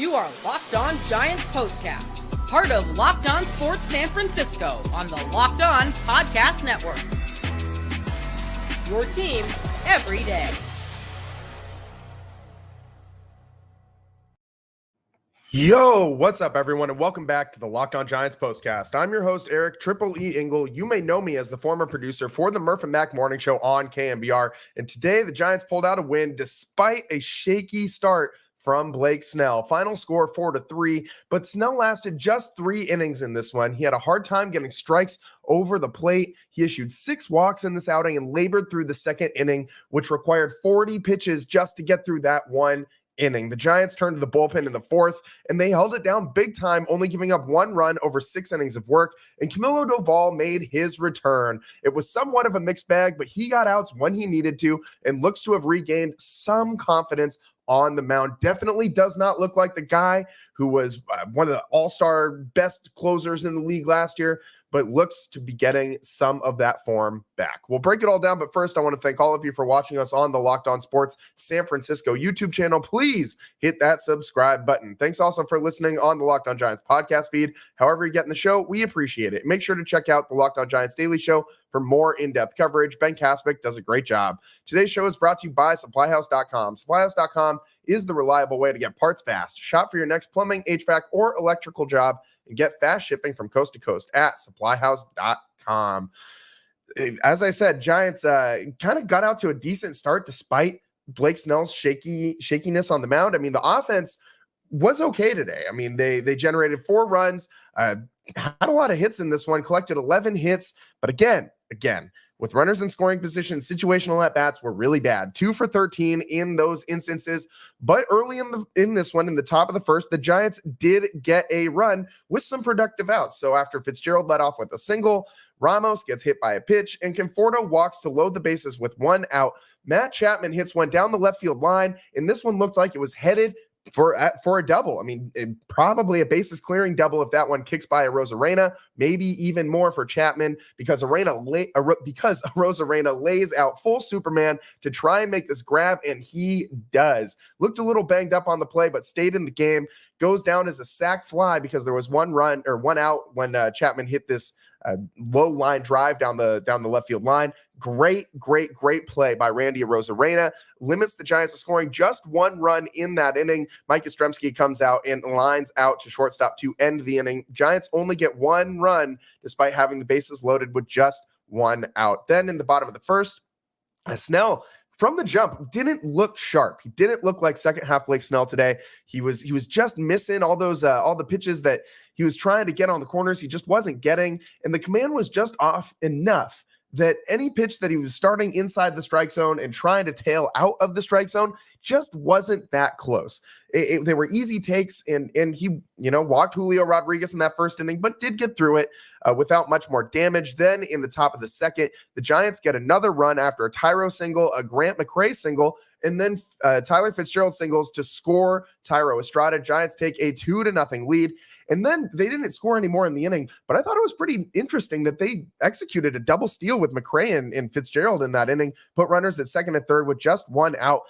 You are Locked On Giants Postcast, part of Locked On Sports San Francisco on the Locked On Podcast Network. Your team every day. Yo, what's up, everyone, and welcome back to the Locked On Giants Postcast. I'm your host, Eric Triple E Engel. You may know me as the former producer for the Murph and Mac Morning Show on KMBR. And today, the Giants pulled out a win despite a shaky start from Blake Snell. Final score 4-3, but Snell lasted just 3 innings in this one. He had a hard time getting strikes over the plate. He issued 6 walks in this outing and labored through the second inning, which required 40 pitches just to get through that one inning. The Giants turned to the bullpen in the fourth, and they held it down big time, only giving up 1 run over 6 innings of work, and Camilo Doval made his return. It was somewhat of a mixed bag, but he got outs when he needed to and looks to have regained some confidence on the mound. Definitely does not look like the guy who was one of the all-star best closers in the league last year, but looks to be getting some of that form back. We'll break it all down, but first I want to thank all of you for watching us on the Locked On Sports San Francisco YouTube channel. Please hit that subscribe button. Thanks also for listening on the Locked On Giants podcast feed. However you're getting the show, we appreciate it. Make sure to check out the Locked On Giants Daily Show for more in-depth coverage. Ben Kaspick does a great job. Today's show is brought to you by SupplyHouse.com. SupplyHouse.com is the reliable way to get parts fast. Shop for your next plumbing, h-vac, or electrical job and get fast shipping from coast to coast at SupplyHouse.com. As I said, Giants kind of got out to a decent start despite Blake Snell's shakiness on the mound. I mean, the offense was okay today. I mean, they generated 4 runs, had a lot of hits in this one, collected 11 hits, but again, with runners in scoring position, situational at-bats were really bad. 2 for 13 in those instances. But early in this one, in the top of the first, the Giants did get a run with some productive outs. So after Fitzgerald led off with a single, Ramos gets hit by a pitch, and Conforto walks to load the bases with 1 out. Matt Chapman hits one down the left field line, and this one looked like it was headed for a double. I mean, probably a bases clearing double if that one kicks by a Rosarena, maybe even more for Chapman because Rosarena lays out full Superman to try and make this grab, and he does. Looked a little banged up on the play, but stayed in the game. Goes down as a sac fly because there was 1 run or 1 out when Chapman hit this low line drive down the left field line. Great play by Randy Rosarena. Limits the Giants to scoring just 1 run in that inning. Mike Yastrzemski comes out and lines out to shortstop to end the inning. Giants only get 1 run despite having the bases loaded with just 1 out. Then in the bottom of the first, Snell from the jump didn't look sharp. He didn't look like second half Blake Snell today. He was just missing all those all the pitches that he was trying to get on the corners. He just wasn't getting, and the command was just off enough that any pitch that he was starting inside the strike zone and trying to tail out of the strike zone just wasn't that close. They were easy takes, and he walked Julio Rodriguez in that first inning, but did get through it without much more damage. Then in the top of the second, the Giants get another run after a Tyro single, a Grant McCray single, and then Tyler Fitzgerald singles to score Tyro Estrada. Giants take a 2-0 lead, and then they didn't score anymore in the inning, but I thought it was pretty interesting that they executed a double steal with McCray and Fitzgerald in that inning, put runners at second and third with just 1 out.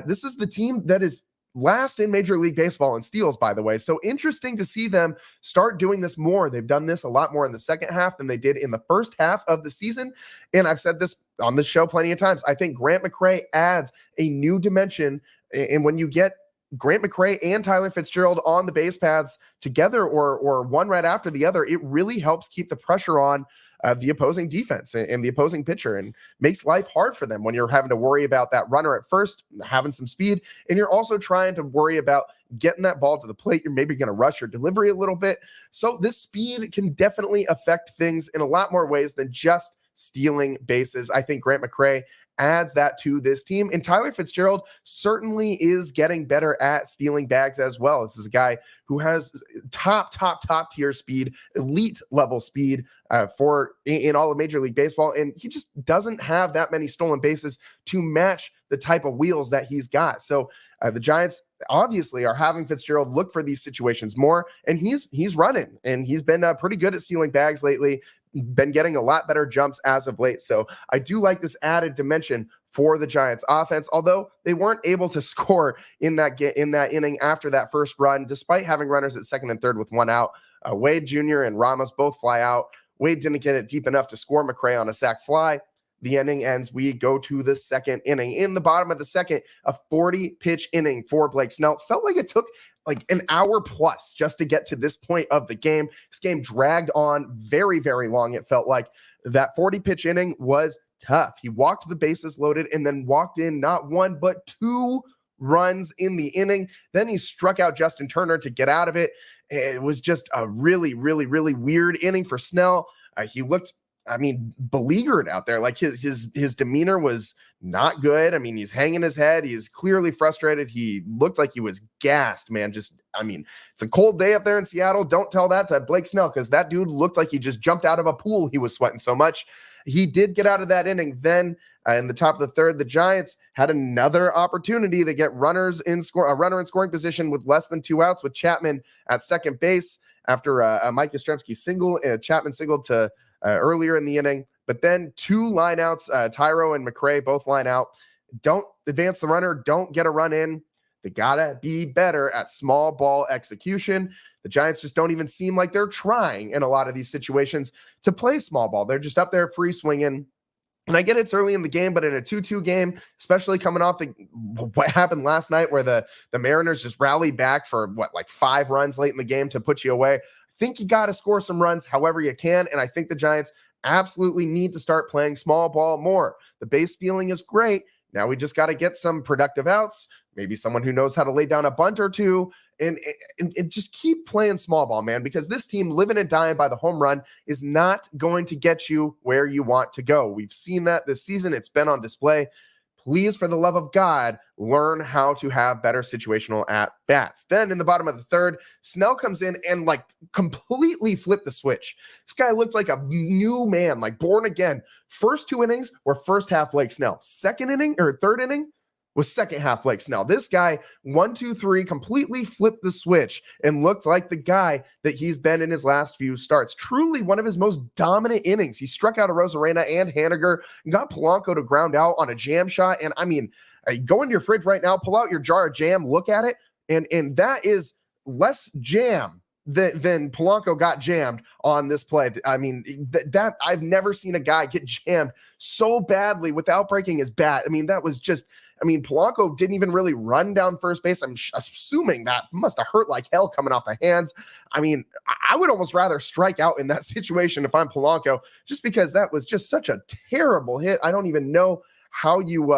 This is the team that is last in Major League Baseball in steals, by the way. So interesting to see them start doing this more. They've done this a lot more in the second half than they did in the first half of the season. And I've said this on this show plenty of times. I think Grant McCray adds a new dimension. And when you get Grant McCray and Tyler Fitzgerald on the base paths together or one right after the other, it really helps keep the pressure on the opposing defense and the opposing pitcher, and makes life hard for them when you're having to worry about that runner at first, having some speed, and you're also trying to worry about getting that ball to the plate. You're maybe going to rush your delivery a little bit. So this speed can definitely affect things in a lot more ways than just stealing bases. I think Grant McCray adds that to this team. And Tyler Fitzgerald certainly is getting better at stealing bags as well. This is a guy who has top tier speed, elite level speed in all of Major League Baseball. And he just doesn't have that many stolen bases to match the type of wheels that he's got. So the Giants obviously are having Fitzgerald look for these situations more, and he's running, and he's been pretty good at stealing bags lately, been getting a lot better jumps as of late. So I do like this added dimension for the Giants offense, although they weren't able to score in that inning after that first run, despite having runners at second and third with one out. Wade Jr. and Ramos both fly out. Wade didn't get it deep enough to score McRae on a sac fly. The inning ends. We go to the second inning. In the bottom of the second, a 40-pitch inning for Blake Snell. Felt like it took like an hour plus just to get to this point of the game. This game dragged on very, very long. It felt like that 40-pitch inning was tough. He walked the bases loaded and then walked in not one, but two runs in the inning. Then he struck out Justin Turner to get out of it. It was just a really, really, really weird inning for Snell. He looked, beleaguered out there. Like his demeanor was not good. He's hanging his head. He's clearly frustrated. He looked like he was gassed, man. It's a cold day up there in Seattle. Don't tell that to Blake Snell, because that dude looked like he just jumped out of a pool. He was sweating so much. He did get out of that inning. Then in the top of the third, the Giants had another opportunity to get a runner in scoring position with less than 2 outs with Chapman at second base after Mike Yastrzemski single. Chapman singled to earlier in the inning, but then two lineouts, Tyro and McRae both line out. Don't advance the runner, don't get a run in. They gotta be better at small ball execution. The Giants just don't even seem like they're trying in a lot of these situations to play small ball. They're just up there free swinging. And I get it's early in the game, but in a 2-2 game, especially coming off what happened last night where the Mariners just rallied back for 5 runs late in the game to put you away. I think you got to score some runs however you can, and I think the Giants absolutely need to start playing small ball more. The base stealing is great. Now we just got to get some productive outs, maybe someone who knows how to lay down a bunt or two, and just keep playing small ball, man, because this team living and dying by the home run is not going to get you where you want to go. We've seen that this season. It's been on display. Please, for the love of God, learn how to have better situational at-bats. Then in the bottom of the third, Snell comes in and completely flipped the switch. This guy looked like a new man, born again. First 2 innings were first half Blake Snell. Third inning was second half Blake Snell. This guy, 1, 2, 3, completely flipped the switch and looked like the guy that he's been in his last few starts. Truly one of his most dominant innings. He struck out a Rosarena and Haniger, got Polanco to ground out on a jam shot. And go into your fridge right now, pull out your jar of jam, look at it, and that is less jam than Polanco got jammed on this play. That I've never seen a guy get jammed so badly without breaking his bat. That was just, Polanco didn't even really run down first base. I'm assuming that must have hurt like hell coming off the hands. I would almost rather strike out in that situation if I'm Polanco, just because that was just such a terrible hit. I don't even know how you,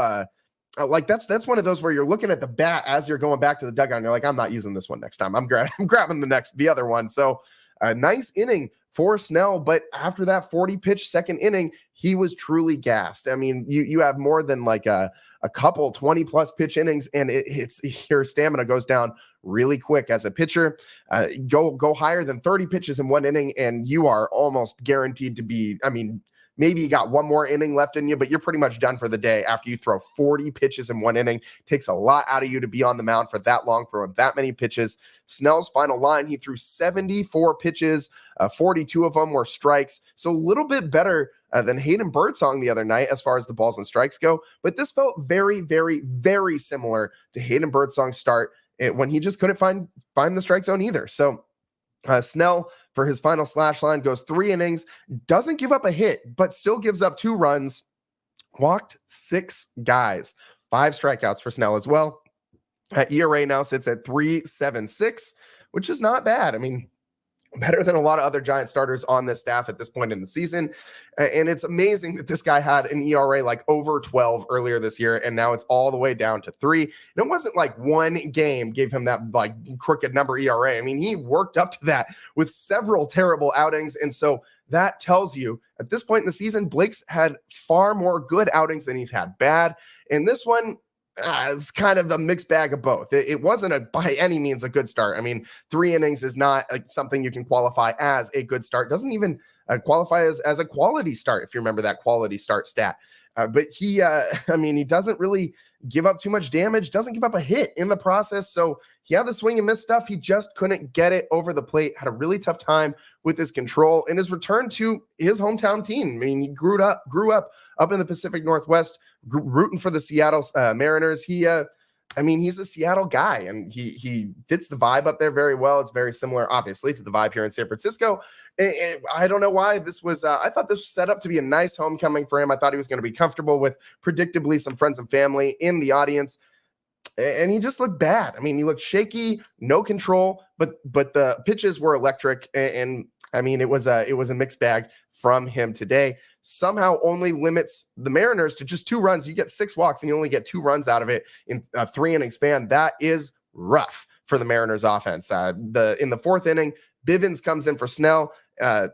that's one of those where you're looking at the bat as you're going back to the dugout and you're like, I'm not using this one next time. I'm grabbing the other one. So a nice inning for Snell, but after that 40-pitch second inning, he was truly gassed. You have more than a couple 20-plus pitch innings, and your stamina goes down really quick as a pitcher. Go higher than 30 pitches in one inning, and you are almost guaranteed to be, maybe you got one more inning left in you, but you're pretty much done for the day after you throw 40 pitches in one inning. Takes a lot out of you to be on the mound for that long, throwing that many pitches. Snell's final line, he threw 74 pitches, 42 of them were strikes. So a little bit better than Hayden Birdsong the other night as far as the balls and strikes go. But this felt very, very, very similar to Hayden Birdsong's start when he just couldn't find the strike zone either. So Snell, for his final slash line, goes 3 innings, doesn't give up a hit, but still gives up 2 runs, walked 6 guys, 5 strikeouts for Snell as well. ERA now sits at 3.76, which is not bad. Better than a lot of other Giant starters on this staff at this point in the season. And it's amazing that this guy had an ERA over 12 earlier this year, and now it's all the way down to 3. And it wasn't one game gave him that crooked number ERA. He worked up to that with several terrible outings. And so that tells you at this point in the season, Blake's had far more good outings than he's had bad. And this one, it's kind of a mixed bag of both. It wasn't by any means a good start. 3 innings is not something you can qualify as a good start. Doesn't even qualify as a quality start, if you remember that quality start stat. But he doesn't really give up too much damage, doesn't give up a hit in the process. So he had the swing and miss stuff. He just couldn't get it over the plate, had a really tough time with his control, and his return to his hometown team. He grew up in the Pacific Northwest, rooting for the Seattle Mariners. He's a Seattle guy, and he fits the vibe up there very well. It's very similar, obviously, to the vibe here in San Francisco. And I don't know why this was. I thought this was set up to be a nice homecoming for him. I thought he was going to be comfortable with, predictably, some friends and family in the audience. And he just looked bad. I mean, he looked shaky, no control, but the pitches were electric. And it was a mixed bag from him today. Somehow only limits the Mariners to just 2 runs. You get 6 walks and you only get 2 runs out of it in a 3-inning span. That is rough for the Mariners offense. In the 4th inning, Bivens comes in for Snell, and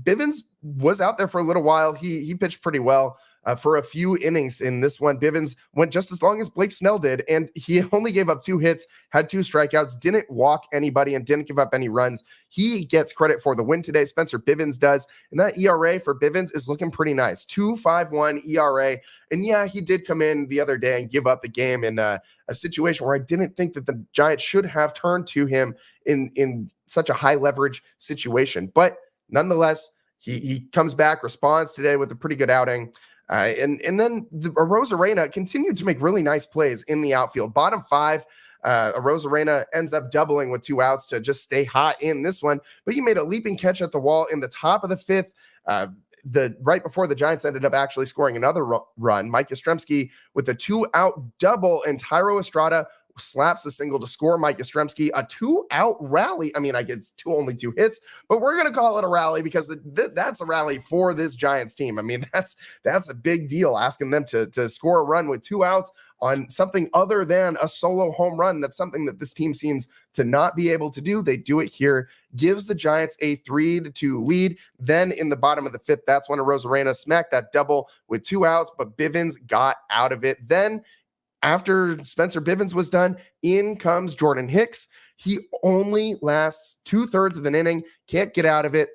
Bivens was out there for a little while. He pitched pretty well for a few innings in this one. Bivens went just as long as Blake Snell did, and he only gave up 2 hits, had 2 strikeouts, didn't walk anybody, and didn't give up any runs. He gets credit for the win today. Spencer Bivens does, and that ERA for Bivens is looking pretty nice. 2.51 ERA, and yeah, he did come in the other day and give up the game in a situation where I didn't think that the Giants should have turned to him in such a high leverage situation, but nonetheless, he comes back, responds today with a pretty good outing. And then Arozarena continued to make really nice plays in the outfield. Bottom 5, Arozarena ends up doubling with 2 outs to just stay hot in this one. But he made a leaping catch at the wall in the top of the 5th. Right before the Giants ended up actually scoring another run. Mike Yastrzemski with a 2-out double, and Tyro Estrada slaps a single to score Mike Yastrzemski. A 2-out rally. I get only 2 hits, but we're going to call it a rally because that's a rally for this Giants team. That's a big deal, asking them to score a run with 2 outs on something other than a solo home run. That's something that this team seems to not be able to do. They do it here. Gives the Giants a 3-2 lead. Then in the bottom of the 5th, that's when Arozarena smacked that double with 2 outs, but Bivens got out of it. Then after Spencer Bivens was done, in comes Jordan Hicks. He only lasts 2/3 of an inning, can't get out of it,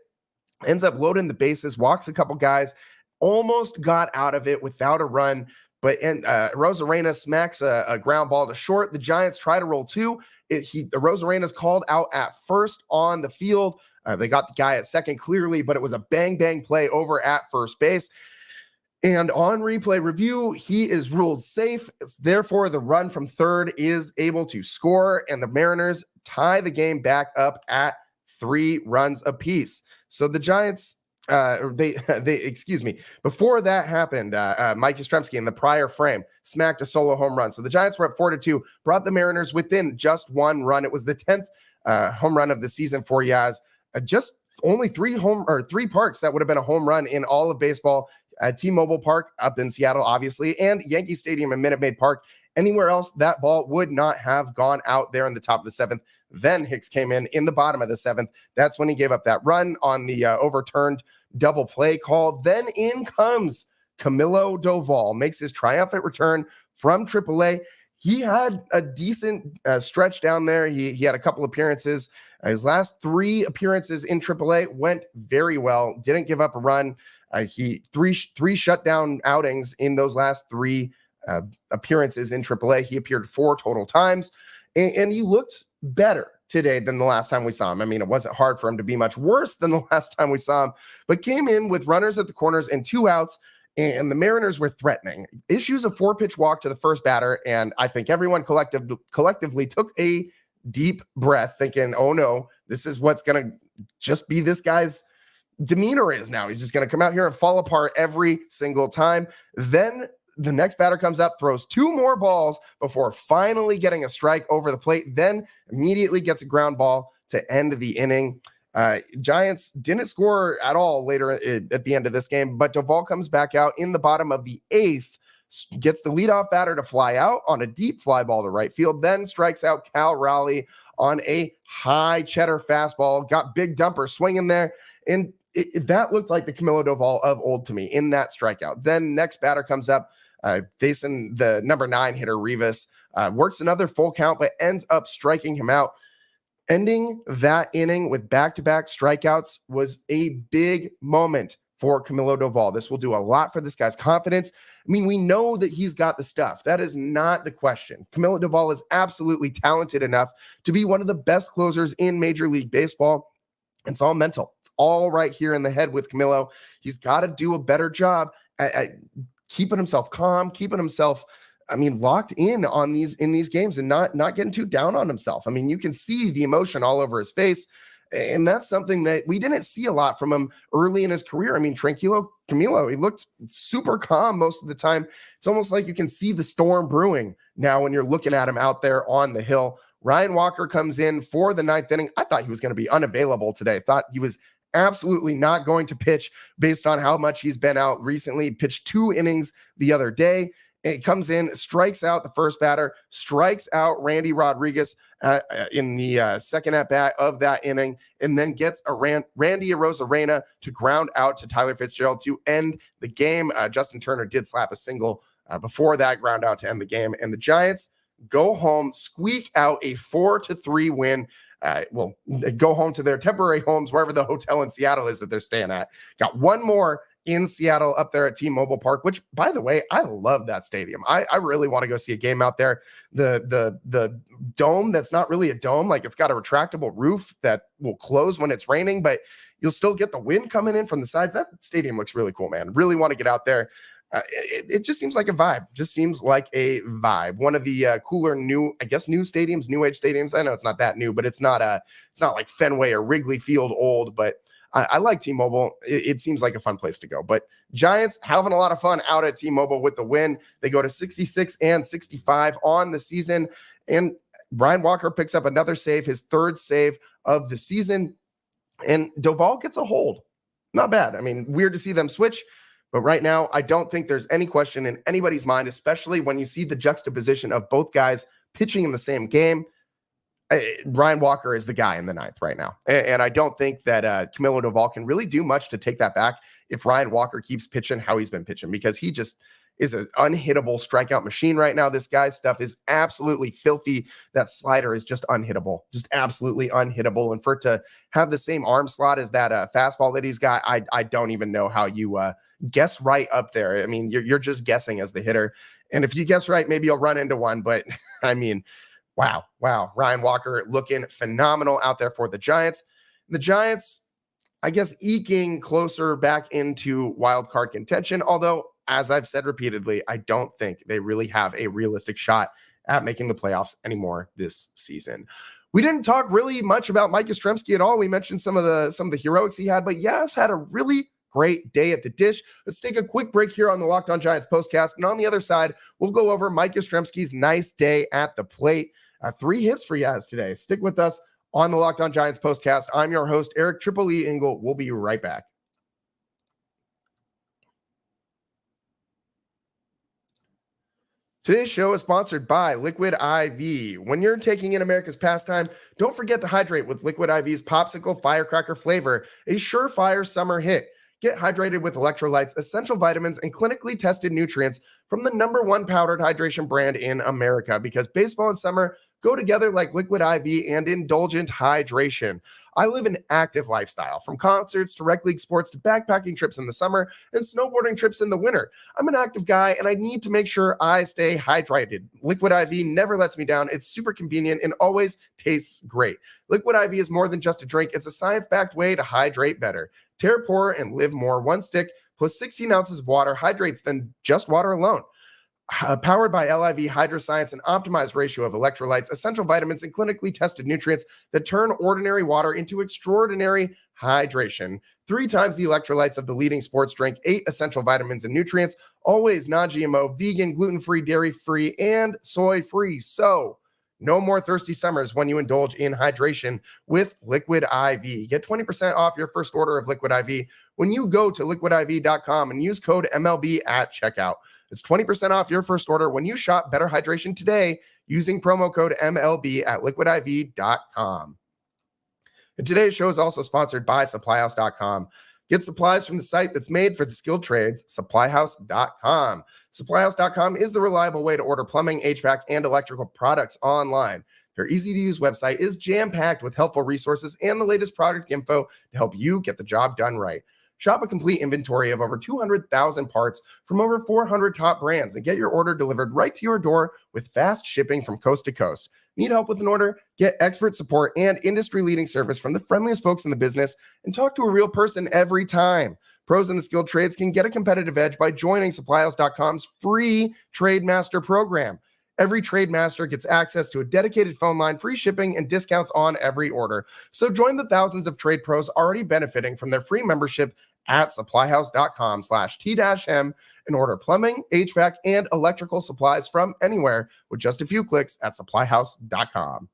ends up loading the bases, walks a couple guys, almost got out of it without a run, but Arozarena smacks a ground ball to short. The Giants try to roll 2. Arozarena's called out at first on the field. They got the guy at second clearly, but it was a bang play over at first base. And on replay review, he is ruled safe. Therefore, the run from third is able to score, and the Mariners tie the game back up at 3 runs apiece. So the Giants, before that happened, Mike Yastrzemski in the prior frame smacked a solo home run. So the Giants were up 4-2, brought the Mariners within just 1 run. It was the 10th home run of the season for Yaz. Just only 3 parks that would have been a home run in all of baseball. T-Mobile Park up in Seattle, obviously, and Yankee Stadium and Minute Maid Park. Anywhere else, that ball would not have gone out there in the top of the 7th. Then Hicks came in the bottom of the 7th. That's when he gave up that run on the overturned double play call. Then in comes Camilo Doval, makes his triumphant return from AAA. He had a decent stretch down there. He had a couple appearances. His last 3 appearances in AAA went very well. Didn't give up a run. He three shutdown outings in those last 3 appearances in AAA. He appeared 4 total times, and he looked better today than the last time we saw him. It wasn't hard for him to be much worse than the last time we saw him, but came in with runners at the corners and 2 outs, and the Mariners were threatening. Issues a 4-pitch walk to the first batter, and I think everyone collectively took a deep breath, thinking, oh no, this is what's going to just be this guy's demeanor is now. He's just going to come out here and fall apart every single time. Then the next batter comes up, throws 2 more balls before finally getting a strike over the plate, then immediately gets a ground ball to end the inning. Giants didn't score at all later at the end of this game, but Doval comes back out in the bottom of the 8th, gets the leadoff batter to fly out on a deep fly ball to right field, then strikes out Cal Raleigh on a high cheddar fastball, got big dumper swinging there, and that looked like the Camilo Doval of old to me in that strikeout. Then next batter comes up facing the number 9 hitter, Rivas, works another full count, but ends up striking him out. Ending that inning with back-to-back strikeouts was a big moment for Camilo Doval. This will do a lot for this guy's confidence. We know that he's got the stuff. That is not the question. Camilo Doval is absolutely talented enough to be one of the best closers in Major League Baseball. It's all mental. It's all right here in the head with Camilo. He's got to do a better job at keeping himself calm, keeping himself, locked in on these games and not getting too down on himself. You can see the emotion all over his face. And that's something that we didn't see a lot from him early in his career. Tranquilo Camilo, he looked super calm most of the time. It's almost like you can see the storm brewing now when you're looking at him out there on the hill. Ryan Walker comes in for the 9th inning. I thought he was going to be unavailable today. Thought he was absolutely not going to pitch based on how much he's been out recently. He pitched 2 innings the other day. It comes in, strikes out the first batter, strikes out Randy Rodriguez in the second at bat of that inning, and then gets a Randy Arozarena to ground out to Tyler Fitzgerald to end the game. Justin Turner did slap a single before that ground out to end the game, and the Giants go home, squeak out a 4-3 win. Go home to their temporary homes, wherever the hotel in Seattle is that they're staying at. Got one more in Seattle up there at T-Mobile Park, which, by the way, I love that stadium. I really want to go see a game out there. The dome that's not really a dome, like it's got a retractable roof that will close when it's raining, but you'll still get the wind coming in from the sides. That stadium looks really cool, man. Really want to get out there. It just seems like a vibe. Just seems like a vibe. One of the cooler new stadiums, new age stadiums. I know it's not that new, but it's not like Fenway or Wrigley Field old, but I like T-Mobile. It seems like a fun place to go. But Giants having a lot of fun out at T-Mobile with the win. They go to 66-65 on the season. And Brian Walker picks up another save, his 3rd save of the season. And Doval gets a hold. Not bad. Weird to see them switch. But right now, I don't think there's any question in anybody's mind, especially when you see the juxtaposition of both guys pitching in the same game. Ryan Walker is the guy in the 9th right now. And I don't think that Camilo Doval can really do much to take that back if Ryan Walker keeps pitching how he's been pitching, because he just is an unhittable strikeout machine right now. This guy's stuff is absolutely filthy. That slider is just unhittable, just absolutely unhittable. And for it to have the same arm slot as that fastball that he's got, I don't even know how you guess right up there. You're just guessing as the hitter. And if you guess right, maybe you'll run into one. But wow. Ryan Walker looking phenomenal out there for the Giants. The Giants, I guess, eking closer back into wild card contention. Although, as I've said repeatedly, I don't think they really have a realistic shot at making the playoffs anymore this season. We didn't talk really much about Mike Yastrzemski at all. We mentioned some of the heroics he had, but Yas had a really great day at the dish. Let's take a quick break here on the Locked On Giants postcast. And on the other side, we'll go over Mike Yastrzemski's nice day at the plate. 3 hits for Yaz today. Stick with us on the Locked On Giants postcast. I'm your host, Eric Triple E Engel. We'll be right back. Today's show is sponsored by Liquid IV. When you're taking in America's pastime, don't forget to hydrate with Liquid IV's Popsicle Firecracker flavor, a surefire summer hit. Get hydrated with electrolytes, essential vitamins, and clinically tested nutrients from the #1 powdered hydration brand in America, because baseball and summer go together like Liquid IV and indulgent hydration. I live an active lifestyle, from concerts to rec league sports to backpacking trips in the summer and snowboarding trips in the winter. I'm an active guy, and I need to make sure I stay hydrated. Liquid IV never lets me down. It's super convenient and always tastes great. Liquid IV is more than just a drink. It's a science-backed way to hydrate better. Tear poorer and live more. One stick plus 16 ounces of water hydrates than just water alone. Powered by LIV Hydroscience, an optimized ratio of electrolytes, essential vitamins, and clinically tested nutrients that turn ordinary water into extraordinary hydration. 3 times the electrolytes of the leading sports drink, 8 essential vitamins and nutrients, always non-GMO, vegan, gluten-free, dairy-free, and soy-free. So, no more thirsty summers when you indulge in hydration with Liquid IV. Get 20% off your first order of Liquid IV when you go to liquidiv.com and use code MLB at checkout. It's 20% off your first order when you shop Better Hydration today using promo code MLB at liquidiv.com. And today's show is also sponsored by SupplyHouse.com. Get supplies from the site that's made for the skilled trades, SupplyHouse.com. SupplyHouse.com is the reliable way to order plumbing, HVAC, and electrical products online. Their easy-to-use website is jam-packed with helpful resources and the latest product info to help you get the job done right. Shop a complete inventory of over 200,000 parts from over 400 top brands and get your order delivered right to your door with fast shipping from coast to coast. Need help with an order? Get expert support and industry-leading service from the friendliest folks in the business and talk to a real person every time. Pros in the skilled trades can get a competitive edge by joining SupplyHouse.com's free Trade Master program. Every Trade Master gets access to a dedicated phone line, free shipping, and discounts on every order. So join the thousands of trade pros already benefiting from their free membership at SupplyHouse.com/T-M and order plumbing, HVAC, and electrical supplies from anywhere with just a few clicks at SupplyHouse.com.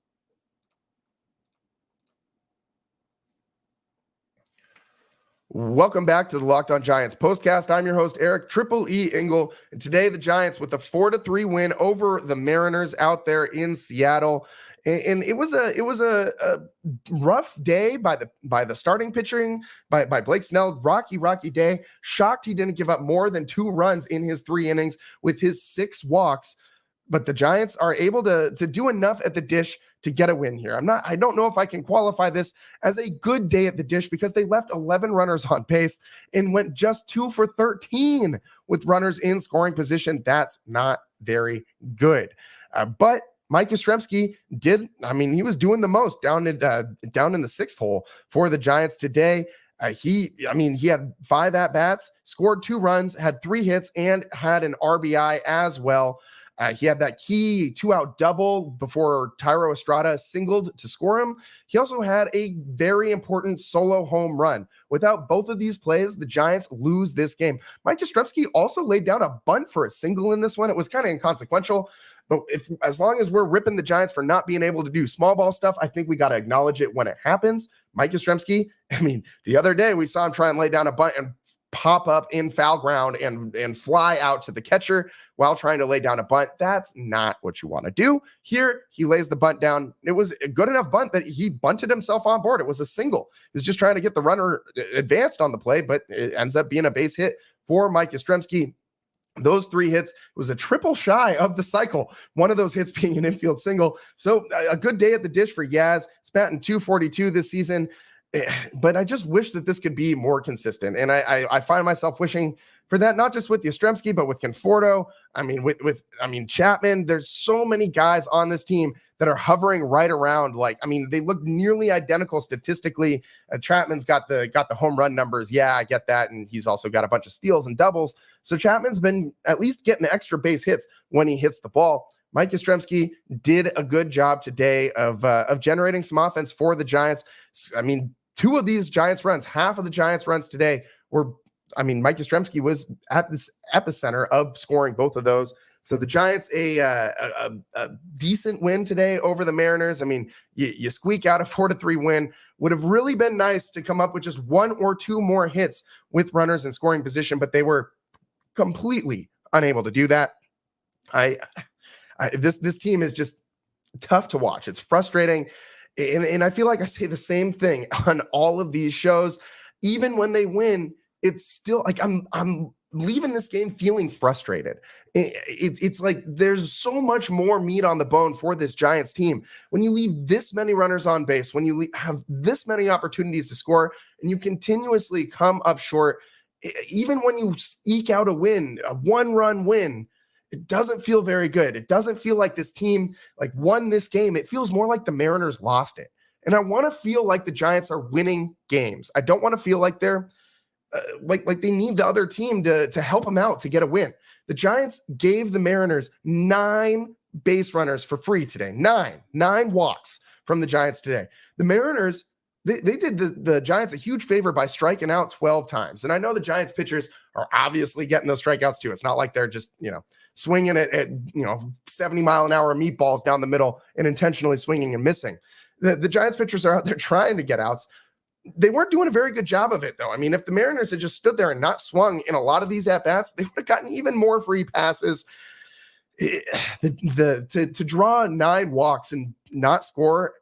Welcome back to the Locked On Giants postcast. I'm your host, Eric Triple E Engel. And today the Giants with a 4-3 win over the Mariners out there in Seattle. And it was a rough day by the starting pitching by Blake Snell. Rocky day. Shocked he didn't give up more than 2 runs in his 3 innings with his 6 walks. But the Giants are able to do enough at the dish to get a win here. I don't know if I can qualify this as a good day at the dish because they left 11 runners on base and went just 2 for 13 with runners in scoring position. That's not very good. But Mike Yastrzemski he was doing the most down in the 6th hole for the Giants today. He had 5 at-bats, scored 2 runs, had 3 hits, and had an RBI as well. He had that key 2-out double before Thairo Estrada singled to score him. He also had a very important solo home run. Without both of these plays, the Giants lose this game. Mike Yastrzemski also laid down a bunt for a single in this one. It was kind of inconsequential, but as long as we're ripping the Giants for not being able to do small ball stuff, I think we got to acknowledge it when it happens. Mike Yastrzemski, the other day we saw him try and lay down a bunt and pop up in foul ground and fly out to the catcher while trying to lay down a bunt. That's not what you want to do. Here, he lays the bunt down. It was a good enough bunt that he bunted himself on board. It was a single. He was just trying to get the runner advanced on the play, but it ends up being a base hit for Mike Yastrzemski. Those 3 hits was a triple shy of the cycle. One of those hits being an infield single. So a good day at the dish for Yaz. He's batting .242 this season. But I just wish that this could be more consistent. And I find myself wishing for that, not just with Yastrzemski, but with Conforto. With Chapman. There's so many guys on this team that are hovering right around. They look nearly identical statistically. Chapman's got the home run numbers. Yeah, I get that. And he's also got a bunch of steals and doubles. So Chapman's been at least getting extra base hits when he hits the ball. Mike Yastrzemski did a good job today of generating some offense for the Giants. 2 of these Giants runs, half of the Giants runs today were, Mike Yastrzemski was at this epicenter of scoring both of those. So the Giants, a decent win today over the Mariners. You squeak out a 4-3 win. Would have really been nice to come up with just 1 or 2 more hits with runners in scoring position, but they were completely unable to do that. This team is just tough to watch. It's frustrating. And I feel like I say the same thing on all of these shows. Even when they win, it's still like I'm leaving this game feeling frustrated. It's like there's so much more meat on the bone for this Giants team. When you leave this many runners on base, when you have this many opportunities to score, and you continuously come up short, even when you eke out a win, a 1-run win, it doesn't feel very good. It doesn't feel like this team won this game. It feels more like the Mariners lost it. And I want to feel like the Giants are winning games. I don't want to feel like they're like they need the other team to help them out to get a win. The Giants gave the Mariners 9 base runners for free today. 9 walks from the Giants today. The Mariners, they did the Giants a huge favor by striking out 12 times. And I know the Giants pitchers are obviously getting those strikeouts too. It's not like they're just, swinging at 70-mile-an-hour meatballs down the middle and intentionally swinging and missing. The Giants pitchers are out there trying to get outs. They weren't doing a very good job of it, though. If the Mariners had just stood there and not swung in a lot of these at-bats, they would have gotten even more free passes. To draw 9 walks and not score,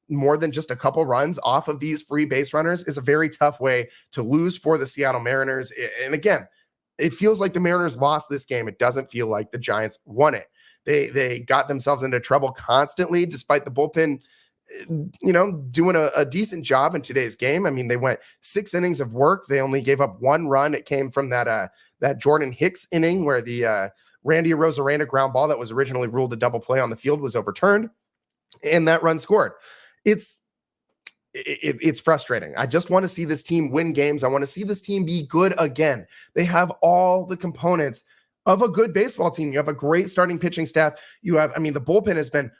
more than just a couple runs off of these free base runners is a very tough way to lose for the Seattle Mariners. And again, it feels like the Mariners lost this game. It doesn't feel like the Giants won it. They got themselves into trouble constantly, despite the bullpen doing a decent job in today's game. I mean, they went 6 innings of work. They only gave up 1 run. It came from that Jordan Hicks inning where the Randy Arozarena ground ball that was originally ruled a double play on the field was overturned, and that run scored. It's frustrating. I just want to see this team win games. I want to see this team be good again. They have all the components of a good baseball team. You have a great starting pitching staff. The bullpen has been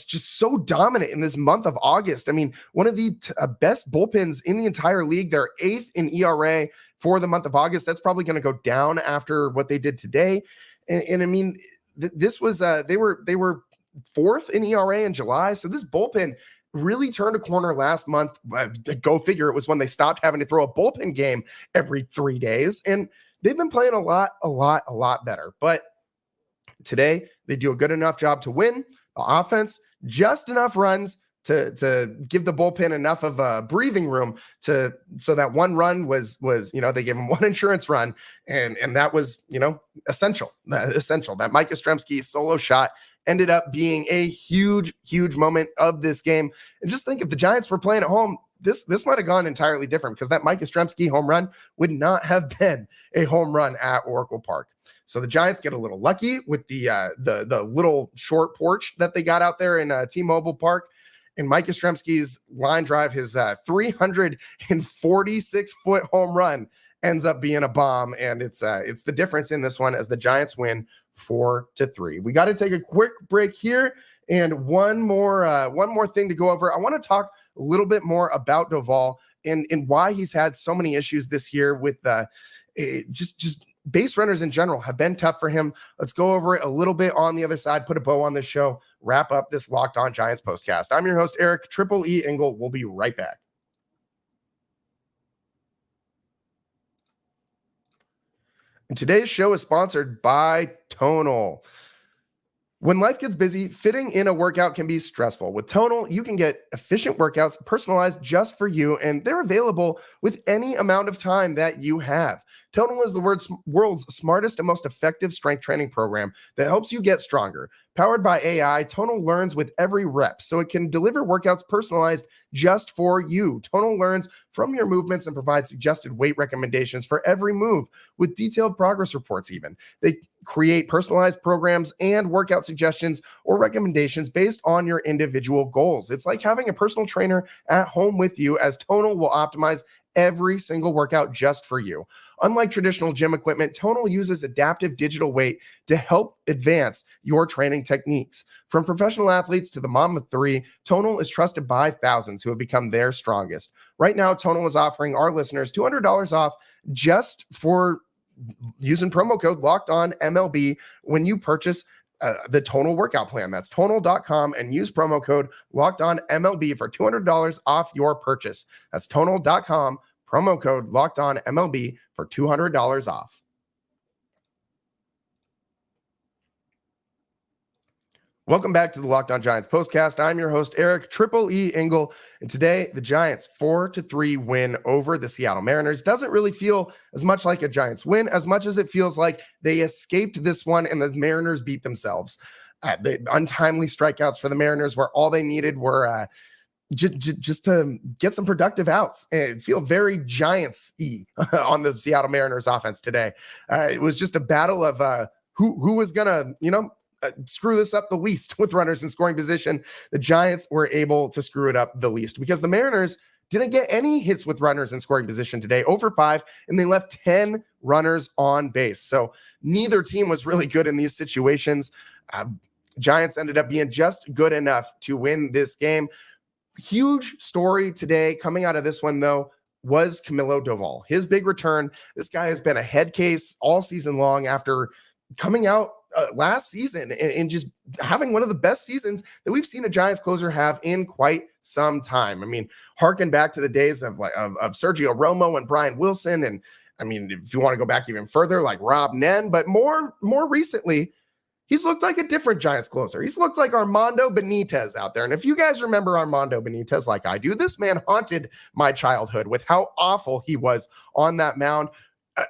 just so dominant in this month of August. I mean, one of the best bullpens in the entire league. They're 8th in ERA for the month of August. That's probably going to go down after what they did today. And I mean, this was they were 4th in ERA in July. So this bullpen really turned a corner last month. Go figure. It was when they stopped having to throw a bullpen game every 3 days. And they've been playing a lot better. But today they do a good enough job to win. The offense, just enough runs to give the bullpen enough of a breathing room so that 1 run was they gave him 1 insurance run, and that was essential. That Mike Yastrzemski solo shot ended up being a huge moment of this game. And just think, if the Giants were playing at home, this might have gone entirely different, because that Mike Yastrzemski home run would not have been a home run at Oracle Park. So the Giants get a little lucky with the little short porch that they got out there in T-Mobile Park. And Mike Yastrzemski's line drive, his 346-foot home run, ends up being a bomb. And it's the difference in this one as the Giants win 4-3. We got to take a quick break here. And one more thing to go over. I want to talk a little bit more about Doval and why he's had so many issues this year with just base runners in general have been tough for him. Let's go over it a little bit on the other side, put a bow on this show, wrap up this Locked On Giants postcast. I'm your host, Eric Triple E Engel. We'll be right back. And today's show is sponsored by TonaI. When life gets busy, fitting in a workout can be stressful. With TonaI, you can get efficient workouts personalized just for you, and they're available with any amount of time that you have. TonaI is the world's smartest and most effective strength training program that helps you get stronger. Powered by AI, TonaI learns with every rep, so it can deliver workouts personalized just for you. TonaI learns from your movements and provides suggested weight recommendations for every move, with detailed progress reports even. They create personalized programs and workout suggestions or recommendations based on your individual goals. It's like having a personal trainer at home with you, as TonaI will optimize every single workout just for you. Unlike traditional gym equipment, TonaI uses adaptive digital weight to help advance your training techniques. From professional athletes to the mom of 3, TonaI is trusted by thousands who have become their strongest. Right now, TonaI is offering our listeners $200 off just for using promo code LOCKEDONMLB when you purchase the TonaI workout plan. That's TonaI.com, and use promo code LOCKEDONMLB for $200 off your purchase. That's TonaI.com, promo code LOCKEDONMLB for $200 off. Welcome back to the Locked On Giants postcast. I'm your host, Eric Triple E Engel, and today the Giants 4-3 win over the Seattle Mariners. Doesn't really feel as much like a Giants win as much as it feels like they escaped this one and the Mariners beat themselves. The untimely strikeouts for the Mariners, where all they needed were just to get some productive outs and feel very Giants-y on the Seattle Mariners offense today. It was just a battle of who was gonna, screw this up the least with runners in scoring position. The Giants were able to screw it up the least, because the Mariners didn't get any hits with runners in scoring position today, 0-for-5, and they left 10 runners on base. So neither team was really good in these situations. Giants ended up being just good enough to win this game. Huge story today coming out of this one, though, was Camilo Doval. His big return. This guy has been a head case all season long after coming out last season and just having one of the best seasons that we've seen a Giants closer have in quite some time. I mean, harken back to the days of Sergio Romo and Brian Wilson. And I mean, if you want to go back even further, like Rob Nen, but more recently, he's looked like a different Giants closer. He's looked like Armando Benitez out there. And if you guys remember Armando Benitez like I do, this man haunted my childhood with how awful he was on that mound.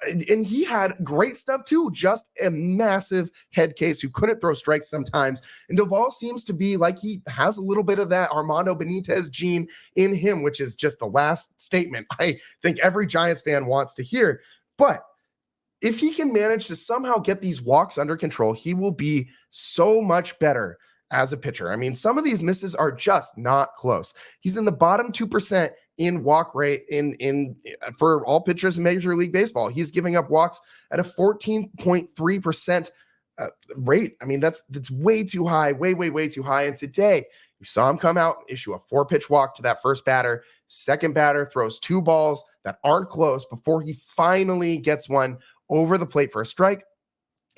And he had great stuff too, just a massive head case who couldn't throw strikes sometimes. And Duvall seems to be like he has a little bit of that Armando Benitez gene in him, which is just the last statement I think every Giants fan wants to hear. But if he can manage to somehow get these walks under control, he will be so much better as a pitcher. I mean, some of these misses are just not close. He's in the bottom 2% in walk rate in for all pitchers in Major League Baseball. He's giving up walks at a 14.3% rate. I mean, that's way too high, way too high. And today, you saw him come out, issue a 4-pitch walk to that first batter. Second batter throws 2 balls that aren't close before he finally gets one over the plate for a strike.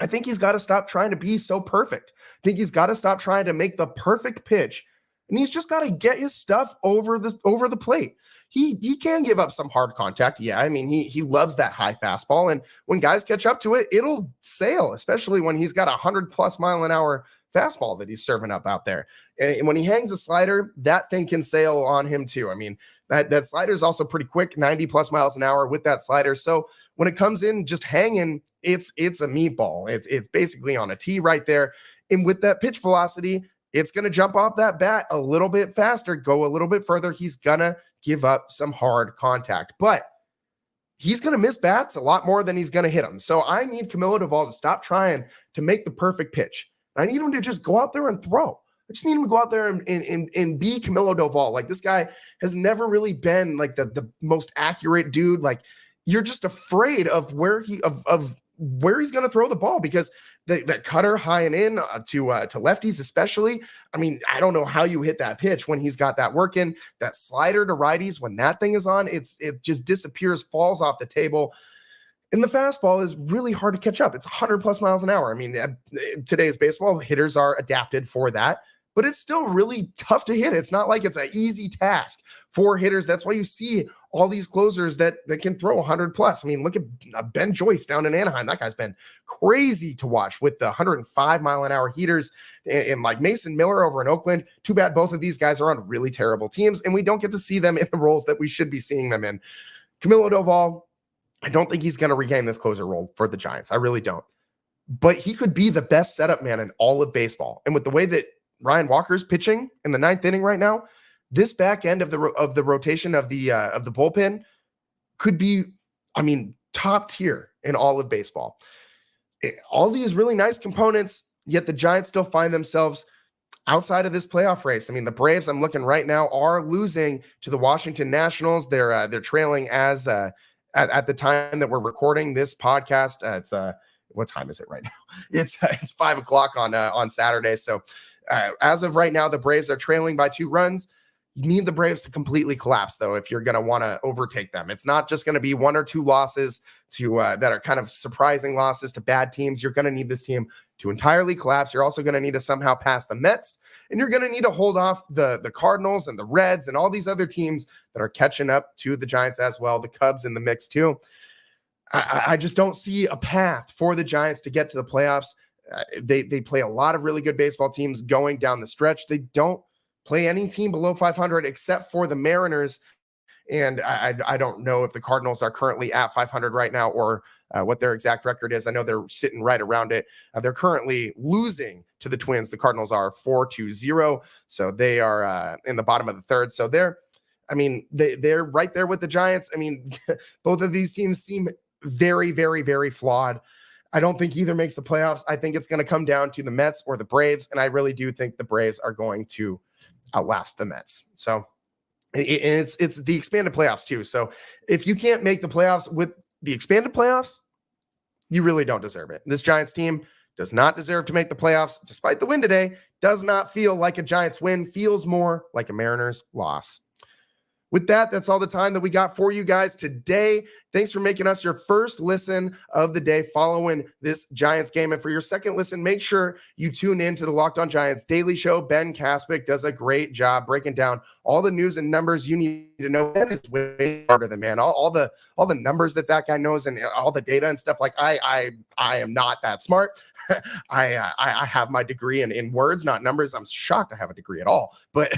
I think he's got to stop trying to be so perfect. I think he's got to stop trying to make the perfect pitch, and he's just got to get his stuff over the plate. He can give up some hard contact. Yeah, I mean, he loves that high fastball, and when guys catch up to it, it'll sail, especially when he's got a 100+ mile an hour fastball that he's serving up out there. And when he hangs a slider, that thing can sail on him too. I mean, that slider is also pretty quick, 90+ miles an hour with that slider. So when it comes in just hanging, it's a meatball. It's basically on a tee right there. And with that pitch velocity, it's going to jump off that bat a little bit faster, go a little bit further. He's going to give up some hard contact, but he's going to miss bats a lot more than he's going to hit them. So I need Camilo Doval to stop trying to make the perfect pitch. I need him to just go out there and throw. I just need him to go out there and be Camilo Doval. Like, this guy has never really been like the most accurate dude. Like, you're just afraid of where he's going to throw the ball, because that cutter high and in to lefties especially. I mean, I don't know how you hit that pitch when he's got that working. That slider to righties, when that thing is on, it just disappears, falls off the table. And the fastball is really hard to catch up. It's 100+ miles an hour. I mean, today's baseball, hitters are adapted for that, but it's still really tough to hit. It's not like it's an easy task for hitters. That's why you see all these closers that can throw 100+. I mean, look at Ben Joyce down in Anaheim. That guy's been crazy to watch with the 105 mile an hour heaters, and like Mason Miller over in Oakland. Too bad both of these guys are on really terrible teams, and we don't get to see them in the roles that we should be seeing them in. Camilo Doval, I don't think he's going to regain this closer role for the Giants. I really don't. But he could be the best setup man in all of baseball. And with the way that Ryan Walker's pitching in the 9th inning right now, this back end of the rotation of the bullpen could be, I mean, top tier in all of baseball. All these really nice components, yet the Giants still find themselves outside of this playoff race. I mean, the Braves, I'm looking right now, are losing to the Washington Nationals. They're trailing as at the time that we're recording this podcast. It's what time is it right now? It's 5:00 on Saturday. So as of right now, the Braves are trailing by 2 runs. You need the Braves to completely collapse, though, if you're going to want to overtake them. It's not just going to be 1 or 2 losses to that are kind of surprising losses to bad teams. You're going to need this team to entirely collapse. You're also going to need to somehow pass the Mets, and you're going to need to hold off the Cardinals and the Reds and all these other teams that are catching up to the Giants as well. The Cubs in the mix too. I just don't see a path for the Giants to get to the playoffs. They play a lot of really good baseball teams going down the stretch. They don't play any team below 500 except for the Mariners. And I don't know if the Cardinals are currently at 500 right now, or what their exact record is. I know they're sitting right around it. They're currently losing to the Twins. The Cardinals are 4-0. So they are in the bottom of the 3rd. So they're right there with the Giants. I mean, both of these teams seem very, very, very flawed. I don't think either makes the playoffs. I think it's going to come down to the Mets or the Braves. And I really do think the Braves are going to outlast the Mets. So it's the expanded playoffs too. So if you can't make the playoffs with the expanded playoffs, you really don't deserve it. This Giants team does not deserve to make the playoffs. Despite the win today, does not feel like a Giants win, feels more like a Mariners loss. With that, that's all the time that we got for you guys today. Thanks for making us your first listen of the day following this Giants game. And for your second listen, make sure you tune in to the Locked On Giants Daily Show. Ben Kaspick does a great job breaking down all the news and numbers you need to know. Ben is way smarter than man. All the numbers that guy knows and all the data and stuff. Like I am not that smart. I have my degree in words, not numbers. I'm shocked I have a degree at all. But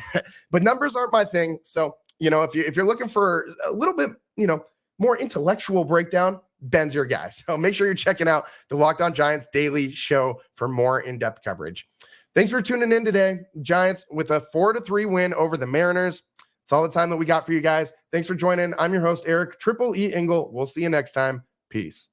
numbers aren't my thing. So if you're looking for a little bit, more intellectual breakdown, Ben's your guy. So make sure you're checking out the Locked On Giants daily show for more in-depth coverage. Thanks for tuning in today. Giants with a 4-3 win over the Mariners. It's all the time that we got for you guys. Thanks for joining. I'm your host, Eric Triple E Engel. We'll see you next time. Peace.